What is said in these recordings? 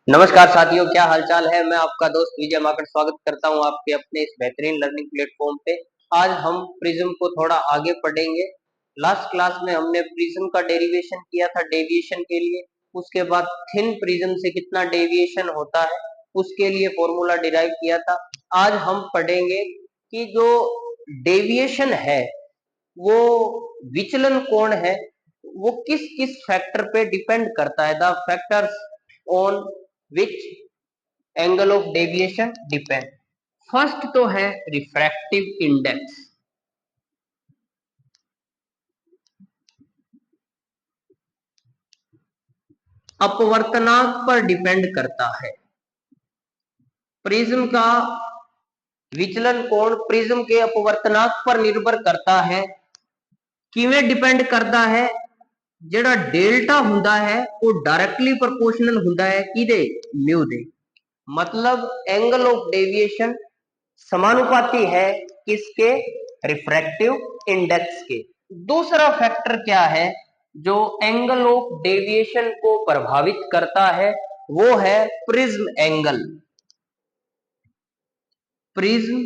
नमस्कार साथियों, क्या हालचाल है। मैं आपका दोस्त विजय माकड़ स्वागत करता हूं आपके अपने इस बेहतरीन लर्निंग प्लेटफॉर्म पे। आज हम प्रिज्म को थोड़ा आगे पढ़ेंगे। लास्ट क्लास में हमने प्रिज्म का डेरिवेशन किया था डेविएशन के लिए। उसके बाद थिन प्रिज्म से कितना डेविएशन होता है उसके लिए फॉर्मूला डिराइव किया था। आज हम पढ़ेंगे कि जो डेविएशन है वो विचलन कोण है वो किस किस फैक्टर पे डिपेंड करता है। The factors on which angle of deviation depend. First तो है रिफ्रैक्टिव इंडेक्स। अपवर्तनांक पर डिपेंड करता है। प्रिज्म का विचलन कोण प्रिज्म के अपवर्तनांक पर निर्भर करता है। किवें डिपेंड करता है? ਜਿਹੜਾ डेल्टा ਹੁੰਦਾ है वो डायरेक्टली प्रोपोर्शनल ਹੁੰਦਾ है किदे म्यू दे। मतलब एंगल ऑफ डेविएशन समानुपाती है किसके? रिफ्रैक्टिव इंडेक्स के। दूसरा फैक्टर क्या है जो एंगल ऑफ डेविएशन को प्रभावित करता है? वो है prism angle. Prism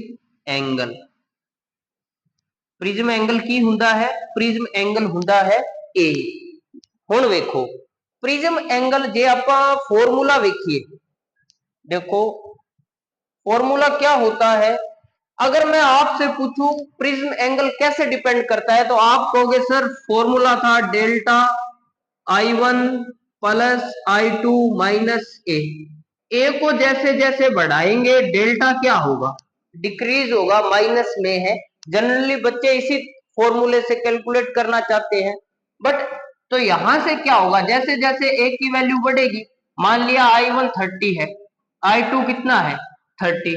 angle prism angle की हुंदा है? प्रिज्म एंगल हुंदा है ए। हुण वेखो प्रिज्म एंगल जे आपां फॉर्मूला वेखिए, देखो फॉर्मूला क्या होता है। अगर मैं आपसे पूछूं प्रिज्म एंगल कैसे डिपेंड करता है तो आप कहोगे सर फॉर्मूला था delta I1 plus I2 minus A को जैसे जैसे बढ़ाएंगे डेल्टा क्या होगा? डिक्रीज होगा, माइनस में है। जनरली बच्चे इसी फॉर्मूले से कैलकुलेट करना चाहते हैं, बट तो यहां से क्या होगा? जैसे जैसे ए की वैल्यू बढ़ेगी, मान लिया I1 30 है, I2 कितना है 30,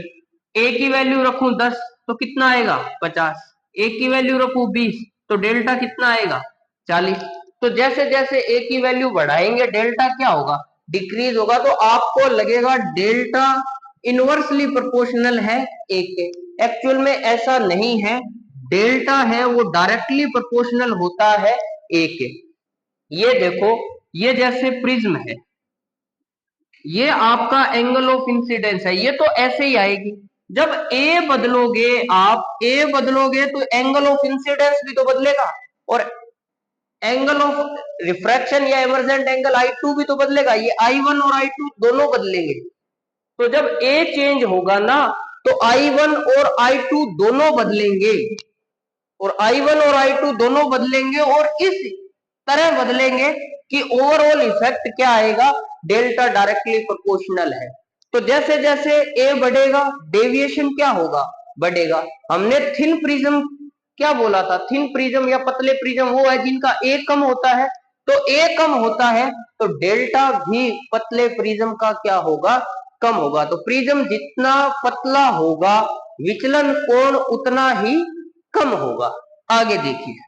ए की वैल्यू रखूं 10 तो कितना आएगा 50, ए की वैल्यू रखूं 20 तो डेल्टा कितना आएगा 40। तो जैसे जैसे ए की वैल्यू बढ़ाएंगे डेल्टा क्या होगा? डिक्रीज होगा। तो आपको लगेगा डेल्टा इनवर्सली प्रोपोर्शनल है ए के। एक्चुअल में ऐसा नहीं है, डेल्टा है वो डायरेक्टली प्रोपोर्शनल होता है ए के। ये देखो, ये जैसे प्रिज्म है, ये आपका एंगल ऑफ इंसिडेंस है, ये तो ऐसे ही आएगी। जब ए बदलोगे, आप ए बदलोगे तो एंगल ऑफ इंसिडेंस भी तो बदलेगा, और एंगल ऑफ रिफ्रैक्शन या इमर्जेंट एंगल I2 भी तो बदलेगा। ये I1 और I2 दोनों बदलेंगे। तो जब ए चेंज होगा ना तो I1 और I2 दोनों बदलेंगे, और I1 और I2 दोनों बदलेंगे, और इस तरह बदलेंगे कि ओवरऑल इफेक्ट क्या आएगा? डेल्टा डायरेक्टली प्रोपोर्शनल है। तो जैसे जैसे ए बढ़ेगा डेविएशन क्या होगा? बढ़ेगा। हमने थिन प्रिज्म क्या बोला था? थिन प्रिज्म या पतले प्रिज्म वो है जिनका ए कम होता है। तो ए कम होता है तो डेल्टा भी पतले प्रिज्म का क्या होगा? कम होगा। तो प्रिज्म जितना पतला होगा विचलन कोण उतना ही कम होगा। आगे देखिए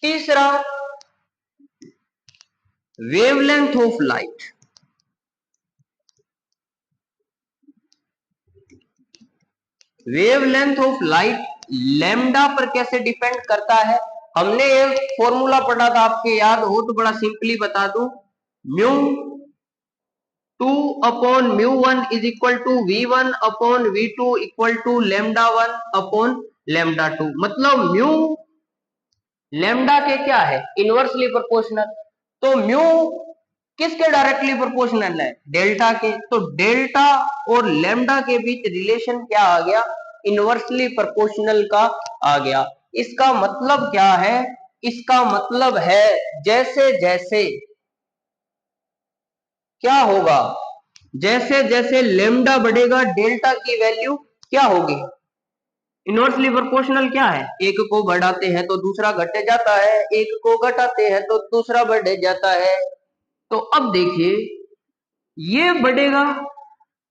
तीसरा, wavelength of light. Wavelength of light lambda पर कैसे डिपेंड करता है? हमने एक फॉर्मूला पढ़ा था, आपके याद हो तो बड़ा सिंपली बता दूं। Mu 2 upon mu 1 is equal to V1 upon V2 equal to lambda 1 upon lambda 2। मतलब म्यू लैम्डा के क्या है? Inversely proportional. तो म्यू किसके डायरेक्टली प्रोपोर्शनल है? डेल्टा के। तो डेल्टा और लैम्डा के बीच रिलेशन क्या आ गया? इनवर्सली प्रोपोर्शनल का आ गया। इसका मतलब क्या है? इसका मतलब है जैसे जैसे क्या होगा, जैसे जैसे लैम्डा बढ़ेगा डेल्टा की वैल्यू क्या होगी? इनवर्सली प्रोपोर्शनल क्या है? एक को बढ़ाते हैं तो दूसरा घट जाता है, एक को घटाते हैं तो दूसरा बढ़ जाता है। तो अब देखिए ये बढ़ेगा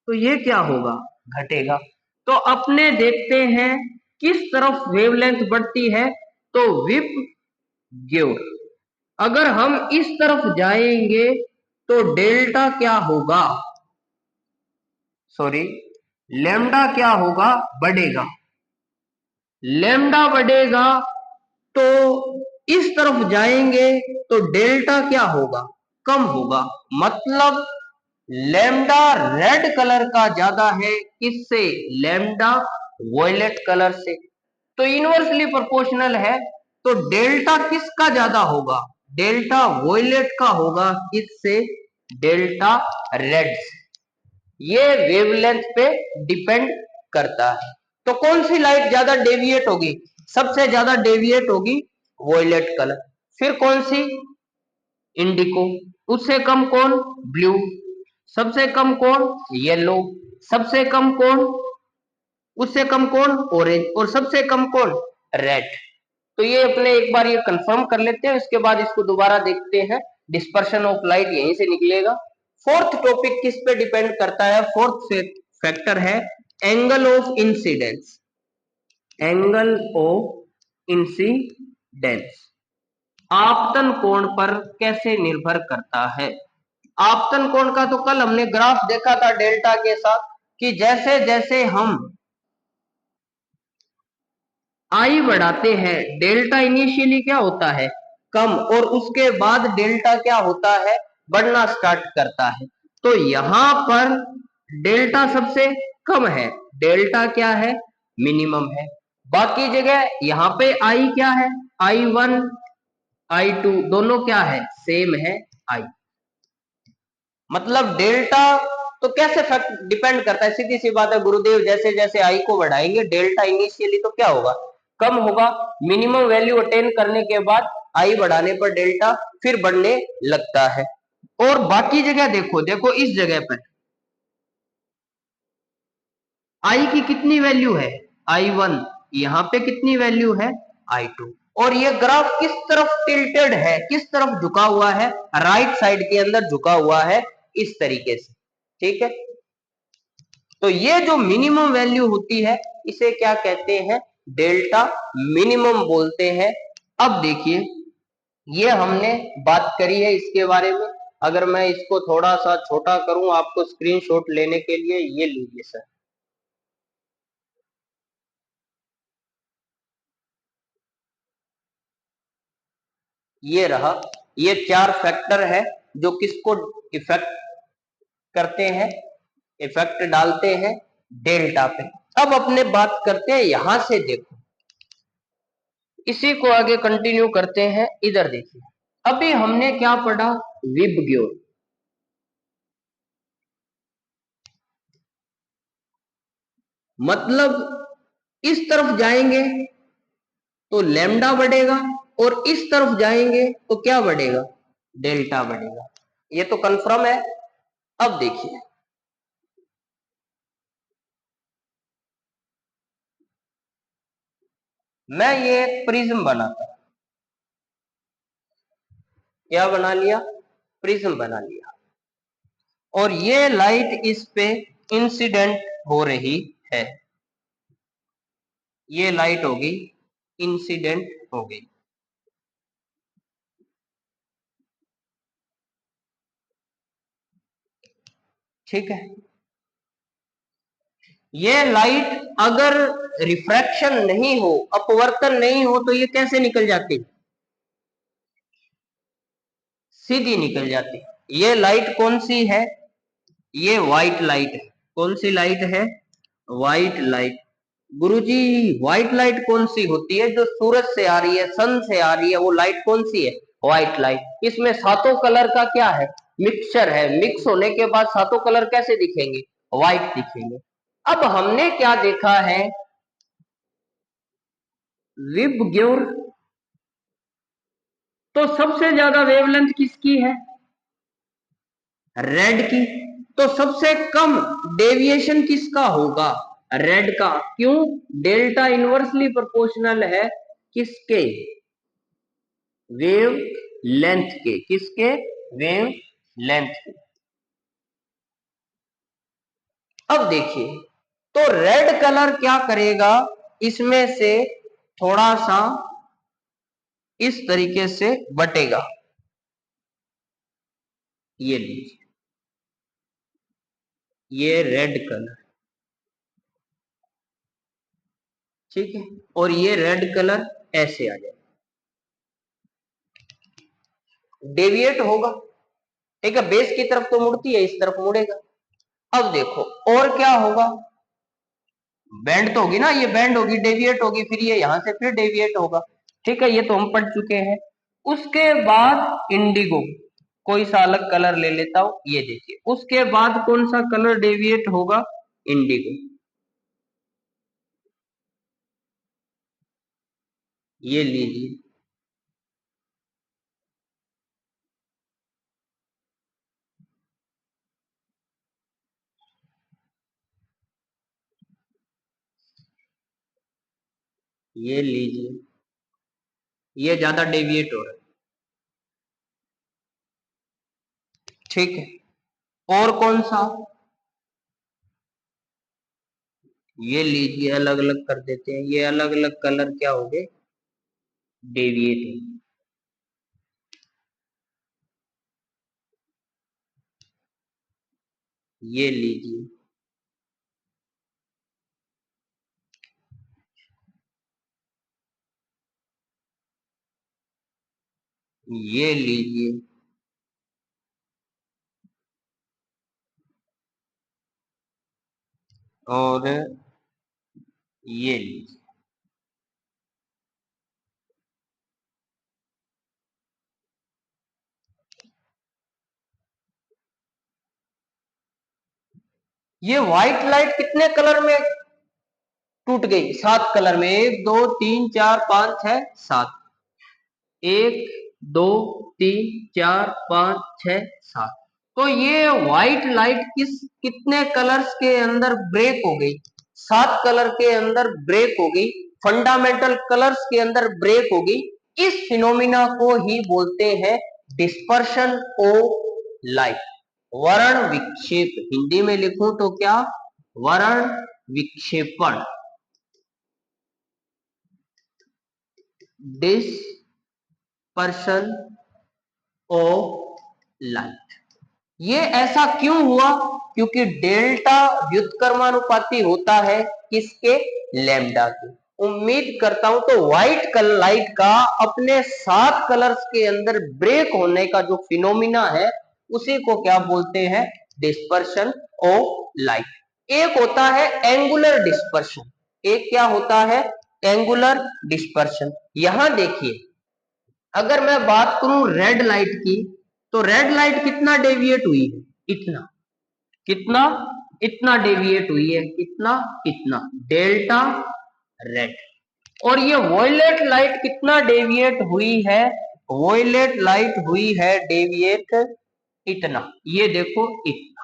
तो ये क्या होगा? घटेगा। तो अपने देखते हैं किस तरफ वेवलेंथ बढ़ती है, तो विप ग्योर। अगर हम इस तरफ जाएंगे तो डेल्टा क्या होगा? सॉरी, लैम्डा क्या होगा? बढ़ेगा। लैम्डा बढ़ेगा तो इस तरफ जाएंगे तो डेल्टा क्या होगा? कम होगा। मतलब लैम्डा रेड कलर का ज्यादा है, किससे? लैम्डा वॉयलेट कलर से। तो इनवर्सली प्रोपोर्शनल है, तो डेल्टा किसका ज्यादा होगा? डेल्टा वॉयलेट का होगा, किससे? Delta red. ये वेवलेंथ पे डिपेंड करता है। तो कौन सी लाइट ज्यादा डेविएट होगी? सबसे ज्यादा डेविएट होगी वॉयलेट कलर। फिर कौन सी? इंडिको। उससे कम कौन? ब्लू। सबसे कम कौन? येलो। सबसे कम कौन? उससे कम कौन? ऑरेंज। और सबसे कम कौन? रेड। तो ये अपने एक बार ये कंफर्म कर लेते हैं, इसके बाद इसको दोबारा देखते हैं। डिस्पर्शन ऑफ लाइट यहीं से निकलेगा। फोर्थ टॉपिक किस पे डिपेंड करता है? फोर्थ फैक्टर है angle of incidence. Angle of incidence आपतन कोण पर कैसे निर्भर करता है? आपतन कोण का तो कल हमने ग्राफ देखा था डेल्टा के साथ, कि जैसे जैसे हम आई बढ़ाते हैं, डेल्टा इनिशियली क्या होता है? कम, और उसके बाद डेल्टा क्या होता है? बढ़ना स्टार्ट करता है। तो यहां पर डेल्टा सबसे कम है, डेल्टा क्या है? मिनिमम है। बाकी जगह यहाँ पे आई क्या है? I1 I2 दोनों क्या है? सेम है आई। मतलब डेल्टा तो कैसे फैक्ट डिपेंड करता है? सीधी सी बात है गुरुदेव, जैसे जैसे आई को बढ़ाएंगे डेल्टा इनिशियली तो क्या होगा? कम होगा। मिनिमम वैल्यू अटेन करने के बाद आई बढ़ाने पर डेल्टा फिर बढ़ने लगता है। और बाकी जगह देखो, देखो इस जगह पर आई की कितनी वैल्यू है? I1। यहाँ पे कितनी वैल्यू है? I2। और ये ग्राफ किस तरफ टिल्टेड है? किस तरफ झुका हुआ है? राइट साइड के अंदर झुका हुआ है, इस तरीके से। ठीक है, तो ये जो मिनिमम वैल्यू होती है इसे क्या कहते हैं? डेल्टा मिनिमम बोलते हैं। अब देखिए, ये हमने बात करी है इसके बारे में। अगर मैं इसको थोड़ा सा छोटा करूं आपको स्क्रीनशॉट लेने के लिए, ये लीजिए सर। ये रहा, ये 4 फैक्टर है जो किसको इफेक्ट करते हैं? इफेक्ट डालते हैं डेल्टा पे। अब अपने बात करते हैं यहां से, देखो इसी को आगे कंटिन्यू करते हैं। इधर देखिए, अभी हमने क्या पढ़ा? विबग्योर। मतलब इस तरफ जाएंगे तो लैम्डा बढ़ेगा, और इस तरफ जाएंगे तो क्या बढ़ेगा? डेल्टा बढ़ेगा। ये तो कंफर्म है। अब देखिए, मैं ये प्रिज्म बनाता, क्या बना लिया? प्रिज्म बना लिया। और ये लाइट इस पे इंसिडेंट हो रही है, ये लाइट होगी इंसिडेंट हो गई। ठीक है, ये लाइट अगर रिफ्रैक्शन नहीं हो, अपवर्तन नहीं हो, तो ये कैसे निकल जाती? सीधी निकल जाती। ये लाइट कौन सी है? ये व्हाइट लाइट है। कौन सी लाइट है? White light. गुरुजी, व्हाइट लाइट कौन सी होती है? जो सूरज से आ रही है, सन से आ रही है, वो लाइट कौन सी है? White light. इसमें सातों कलर का क्या है? मिक्सचर है। मिक्स होने के बाद सातों कलर कैसे दिखेंगे? व्हाइट दिखेंगे। अब हमने क्या देखा है? विबग्योर। तो सबसे ज्यादा वेवलेंथ किसकी है? रेड की। तो सबसे कम डेविएशन किसका होगा? रेड का। क्यों? डेल्टा इनवर्सली प्रोपोर्शनल है किसके? वेव लेंथ के। किसके? वेव लेंथ के। अब देखिए, तो रेड कलर क्या करेगा? इसमें से थोड़ा सा इस तरीके से बटेगा। ये लीजिए, ये रेड कलर। ठीक है, और ये रेड कलर ऐसे आ जाए, डेविएट होगा। ठीक है, बेस की तरफ तो मुड़ती है, इस तरफ मुड़ेगा। अब देखो और क्या होगा, बैंड तो होगी ना, ये बैंड होगी, डेविएट होगी, फिर ये यहां से फिर डेविएट होगा। ठीक है, ये तो हम पढ़ चुके हैं। उसके बाद इंडिगो, कोई सा अलग कलर ले लेता हूं, ये देखिए, उसके बाद कौन सा कलर डेविएट होगा, इंडिगो। ये लीजिए, ये लीजिए, ये ज्यादा डेविएट हो रहा है। ठीक है, और कौन सा, ये लीजिए, अलग अलग कर देते हैं, ये अलग अलग कलर क्या हो गए, डेविएट है। ये लीजिए, ये लीजिए, और ये लीजिए। ये व्हाइट लाइट कितने कलर में टूट गई, 7 कलर में, 1 2 3 4 5 6 7, 1 2 3 4 5 6 7। तो ये व्हाइट लाइट कितने कलर्स के अंदर ब्रेक हो गई, 7 कलर के अंदर ब्रेक हो गई, फंडामेंटल कलर्स के अंदर ब्रेक हो गई। इस फिनोमिना को ही बोलते हैं डिस्पर्शन ऑफ लाइट, वर्ण विक्षेप। हिंदी में लिखूं तो क्या, वर्ण विक्षेपण, डिस्पर्शन ऑफ लाइट। ये ऐसा क्यों हुआ, क्योंकि डेल्टा व्युत्क्रमानुपाती होता है किसके, लैम्डा के। उम्मीद करता हूं तो व्हाइट लाइट का अपने 7 कलर्स के अंदर ब्रेक होने का जो फिनोमिना है, उसी को क्या बोलते हैं, डिस्पर्शन ऑफ लाइट। एक होता है एंगुलर डिस्पर्शन, एक क्या होता है, एंगुलर डिस्पर्शन। यहां देखिए, अगर मैं बात करूं रेड लाइट की, तो रेड लाइट कितना डेविएट हुई है, इतना, कितना, इतना डेविएट हुई है, कितना, इतना, डेल्टा रेड। और ये वॉयलेट लाइट कितना डेविएट हुई है, वॉयलेट लाइट हुई है डेविएट इतना, ये देखो इतना।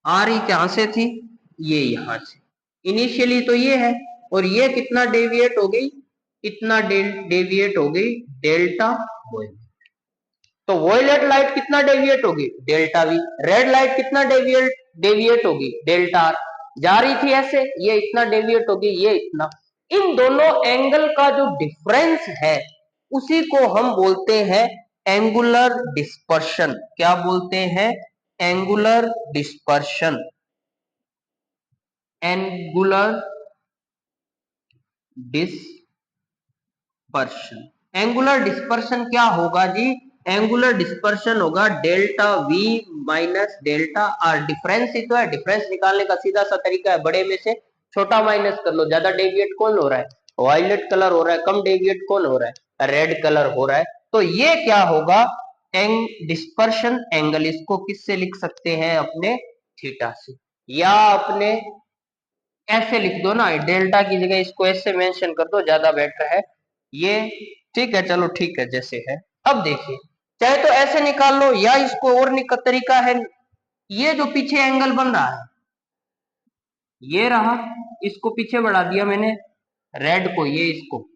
आ रही कहां से थी, ये यहां से, इनिशियली तो ये है, और ये कितना डेविएट हो गई, इतना डेविएट हो गई, डेल्टा वॉयलेट। तो वॉयलेट लाइट कितना डेविएट होगी, डेल्टा वी। रेड लाइट कितना डेविएट डेविएट होगी, डेल्टा आर। जा रही थी ऐसे, ये इतना डेविएट होगी, ये इतना। इन दोनों एंगल का जो डिफरेंस है, उसी को हम बोलते हैं एंगुलर डिस्पर्शन। क्या बोलते हैं, angular dispersion, angular dispersion. Angular dispersion क्या होगा जी, एंगुलर डिस्पर्शन होगा delta V minus delta R. Difference ही तो है, डिफरेंस निकालने का सीधा सा तरीका है, बड़े में से छोटा माइनस कर लो। ज्यादा डेविएट कौन हो रहा है, वायलेट कलर हो रहा है, कम डेविएट कौन हो रहा है, रेड कलर हो रहा है। तो ये क्या होगा, डिस्पर्शन एंगल। इसको किससे लिख सकते हैं, अपने थीटा से, या अपने ऐसे लिख दो ना, डेल्टा की जगह इसको ऐसे मेंशन कर दो, ज्यादा बेटर है ये। ठीक है, चलो ठीक है, जैसे है। अब देखिए, चाहे तो ऐसे निकाल लो, या इसको और तरीका है, ये जो पीछे एंगल बन रहा है, ये रहा, इसको पीछे बढ़ा दिया मैंने, रेड को, ये इसको,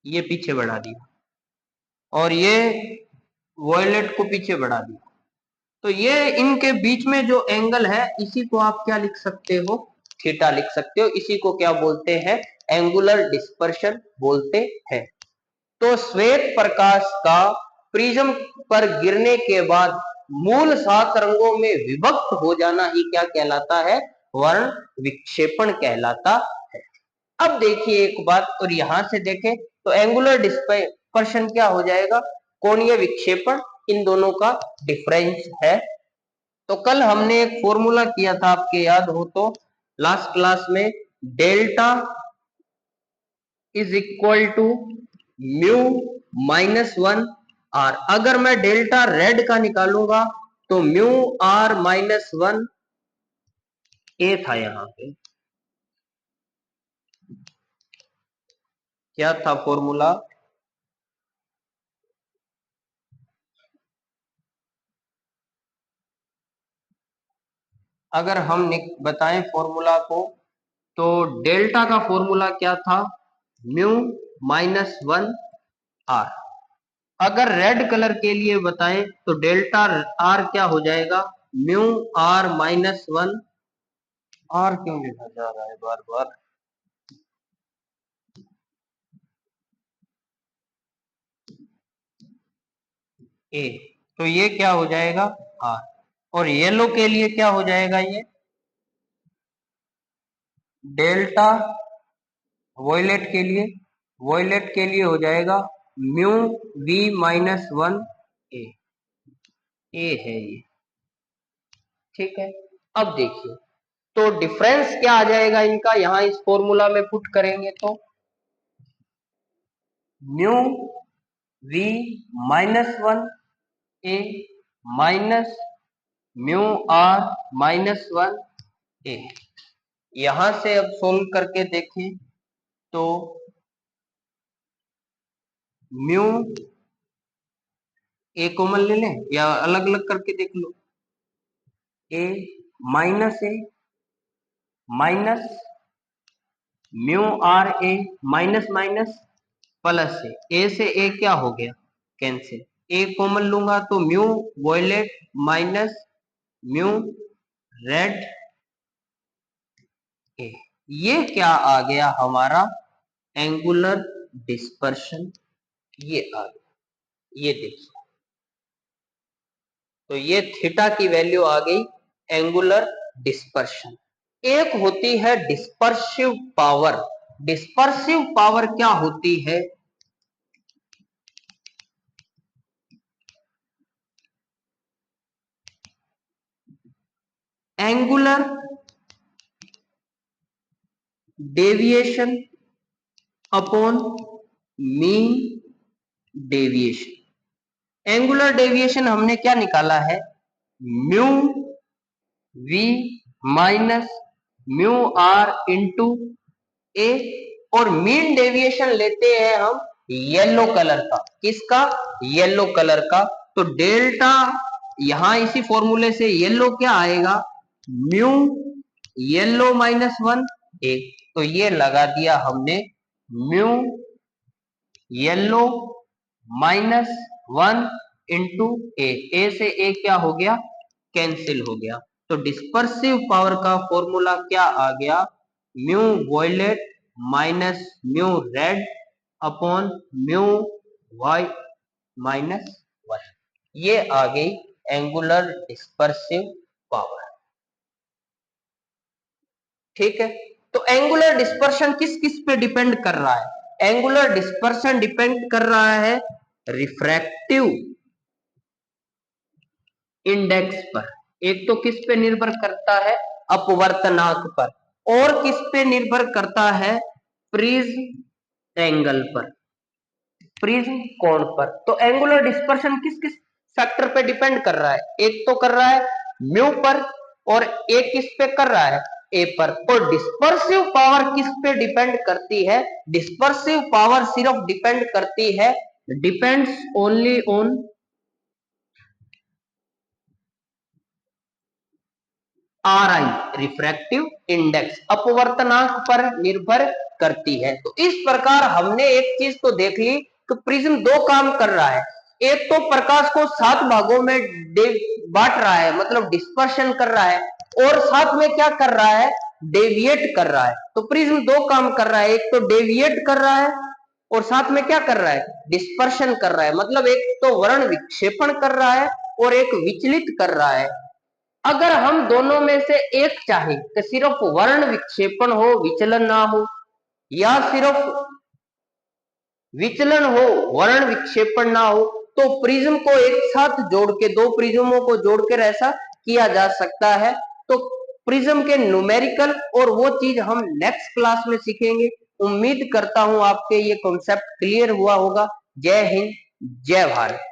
ये पीछे बढ़ा दिया, और ये वॉयलेट को पीछे बढ़ा दिया। तो ये इनके बीच में जो एंगल है, इसी को आप क्या लिख सकते हो, थीटा लिख सकते हो। इसी को क्या बोलते हैं, एंगुलर डिस्पर्शन बोलते हैं। तो श्वेत प्रकाश का प्रिज्म पर गिरने के बाद मूल 7 रंगों में विभक्त हो जाना ही क्या कहलाता है, वर्ण विक्षेपण कहलाता है। अब देखिए एक बात, और यहां से देखें तो एंगुलर डिस्पर्शन क्या हो जाएगा, कोणीय विक्षेपण, इन दोनों का डिफरेंस है। तो कल हमने एक फॉर्मूला किया था, आपके याद हो तो लास्ट क्लास में, delta is equal to mu minus one R. अगर मैं डेल्टा रेड का निकालूंगा तो म्यू आर माइनस वन ए था। यहां पे क्या था फॉर्मूला, अगर हम बताएं फॉर्मूला को, तो डेल्टा का फॉर्मूला क्या था, म्यू माइनस वन आर। अगर रेड कलर के लिए बताएं तो डेल्टा आर क्या हो जाएगा, mu R minus one. R क्यों लिखा जा रहा है बार बार, ए। तो ये क्या हो जाएगा, आर। और येलो के लिए क्या हो जाएगा, ये डेल्टा वॉयलेट के लिए हो जाएगा म्यू वी माइनस वन ए। ए है ये, ठीक है। अब देखिए, तो डिफरेंस क्या आ जाएगा इनका, यहां इस फॉर्मूला में पुट करेंगे तो mu V minus one A minus mu R minus one A. यहां से अब सोल्व करके देखें तो म्यू ए कॉमन ले लें या अलग अलग करके देख लो, A minus mu R A minus minus plus A से ए क्या हो गया, कैंसिल। ए कॉमन लूंगा तो mu violet minus mu red A. ये क्या आ गया हमारा, एंगुलर डिस्पर्शन, ये आ गया। ये देखिए, तो ये थीटा की वैल्यू आ गई, एंगुलर डिस्पर्शन। एक होती है डिस्पर्सिव पावर। डिस्पर्सिव पावर क्या होती है, angular deviation upon mean deviation. Angular deviation हमने क्या निकाला है, mu V minus mu R into A. और मीन डेविएशन लेते हैं हम येलो कलर का, किसका, येलो कलर का। तो डेल्टा, यहां इसी फॉर्मूले से येलो क्या आएगा, mu yellow minus one A. तो ये लगा दिया हमने, mu yellow minus one into A से ए क्या हो गया, कैंसिल हो गया। तो डिस्पर्सिव पावर का फॉर्मूला क्या आ गया, mu violet minus mu red upon mu Y minus one. ये आ गई एंगुलर डिस्पर्सिव पावर, ठीक है। तो एंगुलर डिस्पर्शन किस किस पे डिपेंड कर रहा है, एंगुलर डिस्पर्शन डिपेंड कर रहा है रिफ्रैक्टिव इंडेक्स पर। एक तो किस पे निर्भर करता है, अपवर्तनांक पर, और किस पे निर्भर करता है, प्रिज्म एंगल पर, प्रिज्म कोण पर। तो एंगुलर डिस्पर्शन किस किस फैक्टर पे डिपेंड कर रहा है, एक तो कर रहा है म्यू पर, और एक किस पे कर रहा है, ए पर। और डिस्पर्सिव पावर किस पे डिपेंड करती है, डिस्पर्सिव पावर सिर्फ डिपेंड करती है, depends only on are I, refractive index, अपवर्तनांक पर निर्भर करती है। तो इस प्रकार हमने एक चीज तो देख ली कि प्रिज्म दो काम कर रहा है, एक तो प्रकाश को 7 भागों में बांट रहा है, मतलब डिस्पर्शन कर रहा है, और साथ में क्या कर रहा है, डेविएट कर रहा है। तो प्रिज्म दो काम कर रहा है, एक तो डेविएट कर रहा है और साथ में क्या कर रहा है, डिस्पर्शन कर रहा है। मतलब एक तो वर्ण विक्षेपण कर रहा है और एक विचलित कर रहा है। अगर हम दोनों में से एक चाहे कि सिर्फ वर्ण विक्षेपण हो, विचलन ना हो, या सिर्फ विचलन हो, वर्ण विक्षेपण ना हो, तो प्रिज्म को एक साथ जोड़ के, दो प्रिज्मों को जोड़कर ऐसा किया जा सकता है। तो प्रिज्म के न्यूमेरिकल और वो चीज हम नेक्स्ट क्लास में सीखेंगे। उम्मीद करता हूं आपके ये कॉन्सेप्ट क्लियर हुआ होगा। जय हिंद, जय भारत।